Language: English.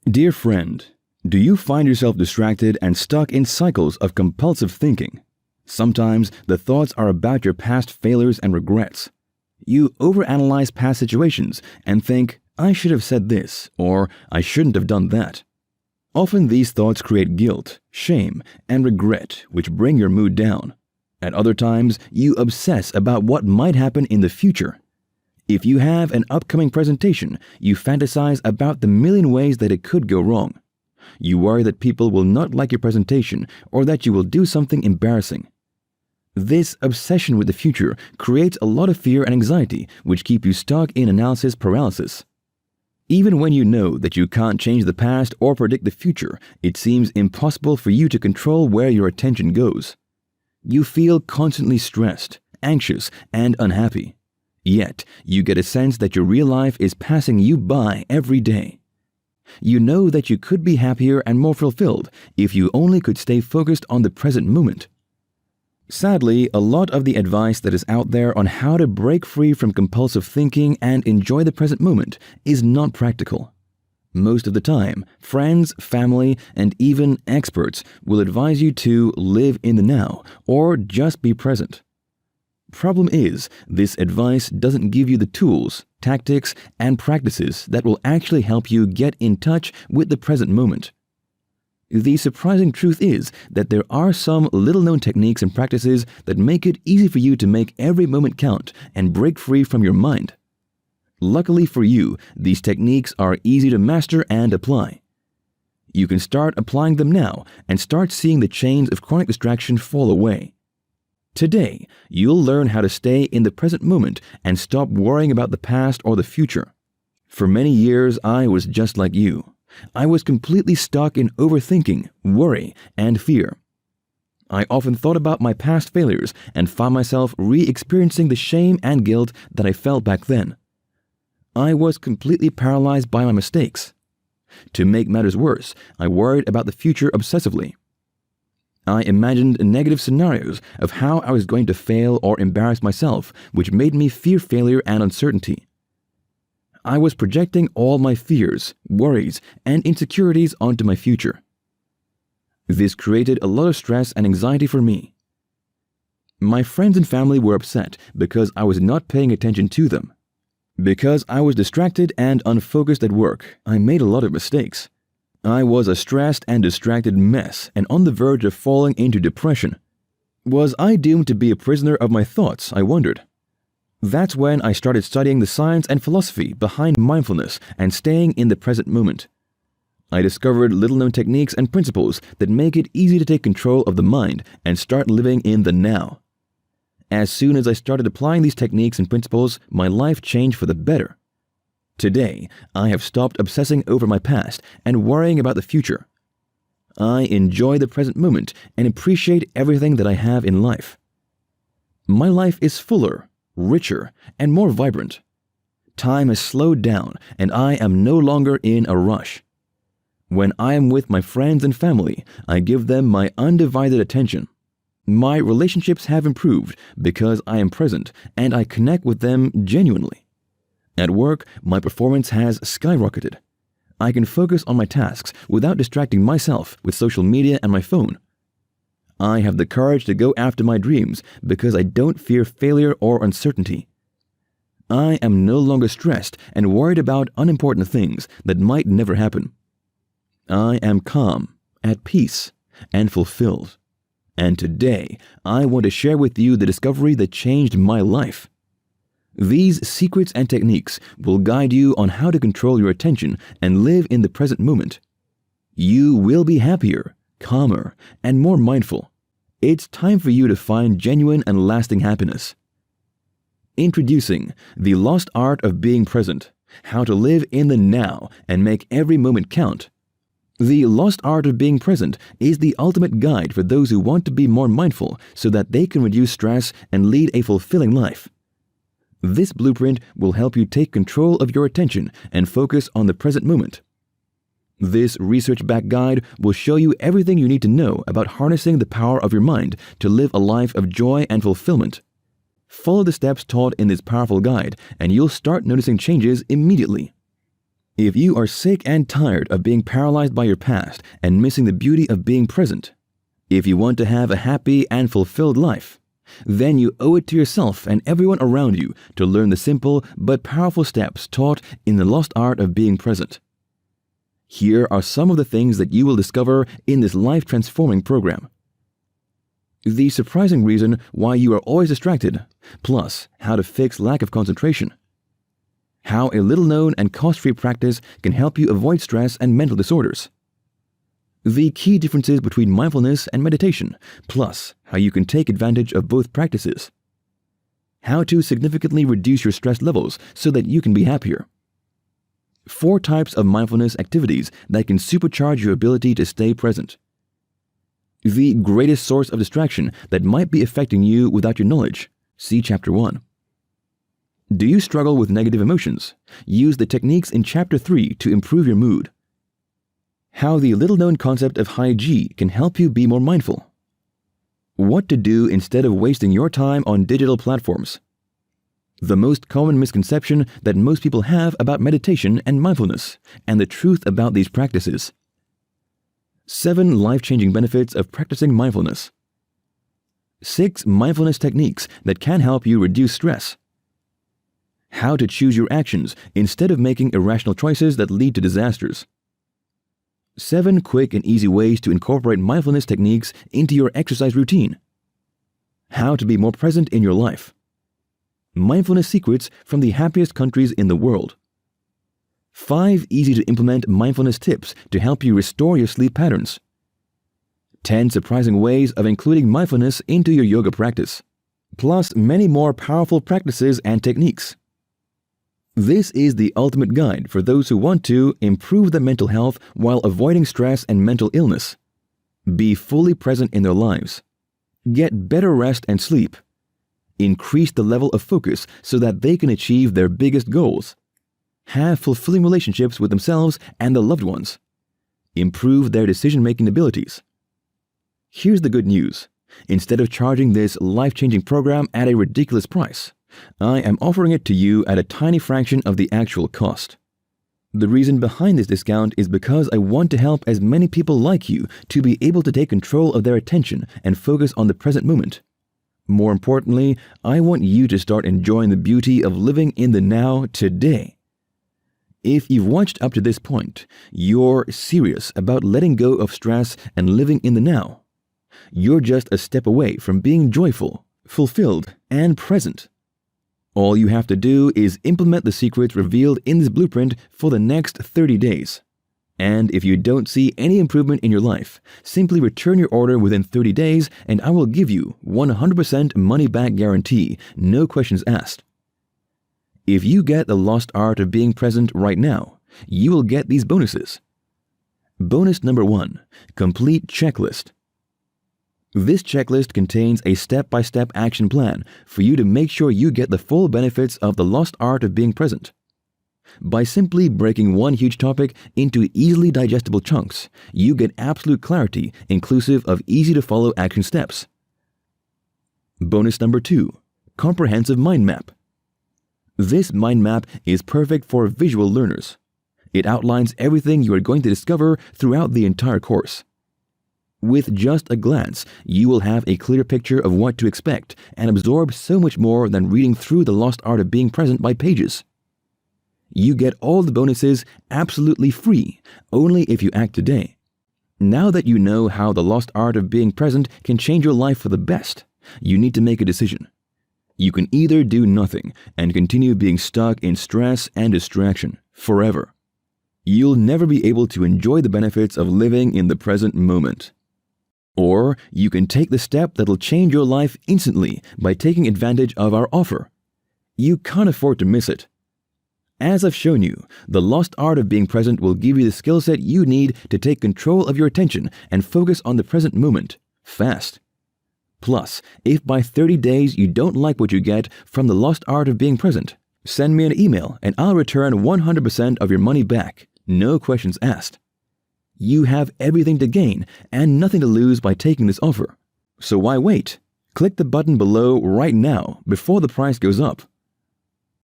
Dear friend, do you find yourself distracted and stuck in cycles of compulsive thinking? Sometimes the thoughts are about your past failures and regrets. You overanalyze past situations and think, I should have said this, or I shouldn't have done that. Often these thoughts create guilt, shame, and regret, which bring your mood down. At other times, you obsess about what might happen in the future. If you have an upcoming presentation, you fantasize about the million ways that it could go wrong. You worry that people will not like your presentation or that you will do something embarrassing. This obsession with the future creates a lot of fear and anxiety, which keep you stuck in analysis paralysis. Even when you know that you can't change the past or predict the future, it seems impossible for you to control where your attention goes. You feel constantly stressed, anxious, and unhappy. Yet, you get a sense that your real life is passing you by every day. You know that you could be happier and more fulfilled if you only could stay focused on the present moment. Sadly, a lot of the advice that is out there on how to break free from compulsive thinking and enjoy the present moment is not practical. Most of the time, friends, family, and even experts will advise you to live in the now or just be present. Problem is, this advice doesn't give you the tools, tactics, and practices that will actually help you get in touch with the present moment. The surprising truth is that there are some little-known techniques and practices that make it easy for you to make every moment count and break free from your mind. Luckily for you, these techniques are easy to master and apply. You can start applying them now and start seeing the chains of chronic distraction fall away. Today, you'll learn how to stay in the present moment and stop worrying about the past or the future. For many years, I was just like you. I was completely stuck in overthinking, worry, and fear. I often thought about my past failures and found myself re-experiencing the shame and guilt that I felt back then. I was completely paralyzed by my mistakes. To make matters worse, I worried about the future obsessively. I imagined negative scenarios of how I was going to fail or embarrass myself, which made me fear failure and uncertainty. I was projecting all my fears, worries, and insecurities onto my future. This created a lot of stress and anxiety for me. My friends and family were upset because I was not paying attention to them. Because I was distracted and unfocused at work, I made a lot of mistakes. I was a stressed and distracted mess and on the verge of falling into depression. Was I doomed to be a prisoner of my thoughts, I wondered. That's when I started studying the science and philosophy behind mindfulness and staying in the present moment. I discovered little-known techniques and principles that make it easy to take control of the mind and start living in the now. As soon as I started applying these techniques and principles, my life changed for the better. Today, I have stopped obsessing over my past and worrying about the future. I enjoy the present moment and appreciate everything that I have in life. My life is fuller, richer, and more vibrant. Time has slowed down and I am no longer in a rush. When I am with my friends and family, I give them my undivided attention. My relationships have improved because I am present and I connect with them genuinely. At work, my performance has skyrocketed. I can focus on my tasks without distracting myself with social media and my phone. I have the courage to go after my dreams because I don't fear failure or uncertainty. I am no longer stressed and worried about unimportant things that might never happen. I am calm, at peace, and fulfilled. And today, I want to share with you the discovery that changed my life. These secrets and techniques will guide you on how to control your attention and live in the present moment. You will be happier, calmer, and more mindful. It's time for you to find genuine and lasting happiness. Introducing The Lost Art of Being Present, How to Live in the Now and Make Every Moment Count. The Lost Art of Being Present is the ultimate guide for those who want to be more mindful so that they can reduce stress and lead a fulfilling life. This blueprint will help you take control of your attention and focus on the present moment. This research-backed guide will show you everything you need to know about harnessing the power of your mind to live a life of joy and fulfillment. Follow the steps taught in this powerful guide and you'll start noticing changes immediately. If you are sick and tired of being paralyzed by your past and missing the beauty of being present, if you want to have a happy and fulfilled life, then you owe it to yourself and everyone around you to learn the simple but powerful steps taught in the lost art of being present. Here are some of the things that you will discover in this life-transforming program. The surprising reason why you are always distracted, plus how to fix lack of concentration. How a little-known and cost-free practice can help you avoid stress and mental disorders. The key differences between mindfulness and meditation, plus how you can take advantage of both practices. How to significantly reduce your stress levels so that you can be happier. 4 types of mindfulness activities that can supercharge your ability to stay present. The greatest source of distraction that might be affecting you without your knowledge. See Chapter 1. Do you struggle with negative emotions? Use the techniques in Chapter 3 to improve your mood. How the little-known concept of high G can help you be more mindful. What to do instead of wasting your time on digital platforms. The most common misconception that most people have about meditation and mindfulness, and the truth about these practices. 7 life-changing benefits of practicing mindfulness. 6 mindfulness techniques that can help you reduce stress. How to choose your actions instead of making irrational choices that lead to disasters. 7 quick and easy ways to incorporate mindfulness techniques into your exercise routine. How to be more present in your life. Mindfulness secrets from the happiest countries in the world. 5 easy-to-implement mindfulness tips to help you restore your sleep patterns. 10 surprising ways of including mindfulness into your yoga practice. Plus many more powerful practices and techniques. This is the ultimate guide for those who want to improve their mental health while avoiding stress and mental illness. Be fully present in their lives. Get better rest and sleep. Increase the level of focus so that they can achieve their biggest goals. Have fulfilling relationships with themselves and their loved ones. Improve their decision-making abilities. Here's the good news. Instead of charging this life-changing program at a ridiculous price, I am offering it to you at a tiny fraction of the actual cost. The reason behind this discount is because I want to help as many people like you to be able to take control of their attention and focus on the present moment. More importantly, I want you to start enjoying the beauty of living in the now today. If you've watched up to this point, you're serious about letting go of stress and living in the now. You're just a step away from being joyful, fulfilled, and present. All you have to do is implement the secrets revealed in this blueprint for the next 30 days. And if you don't see any improvement in your life, simply return your order within 30 days and I will give you 100% money-back guarantee, no questions asked. If you get the lost art of being present right now, you will get these bonuses. Bonus number 1, complete checklist. This checklist contains a step-by-step action plan for you to make sure you get the full benefits of the lost art of being present. By simply breaking one huge topic into easily digestible chunks, you get absolute clarity inclusive of easy-to-follow action steps. Bonus number 2, comprehensive mind map. This mind map is perfect for visual learners. It outlines everything you are going to discover throughout the entire course. With just a glance, you will have a clear picture of what to expect and absorb so much more than reading through the lost art of being present by pages. You get all the bonuses absolutely free, only if you act today. Now that you know how the lost art of being present can change your life for the best, you need to make a decision. You can either do nothing and continue being stuck in stress and distraction forever. You'll never be able to enjoy the benefits of living in the present moment. Or you can take the step that'll change your life instantly by taking advantage of our offer. You can't afford to miss it. As I've shown you, the lost art of being present will give you the skill set you need to take control of your attention and focus on the present moment, fast. Plus, if by 30 days you don't like what you get from the lost art of being present, send me an email and I'll return 100% of your money back, no questions asked. You have everything to gain and nothing to lose by taking this offer. So why wait? Click the button below right now before the price goes up.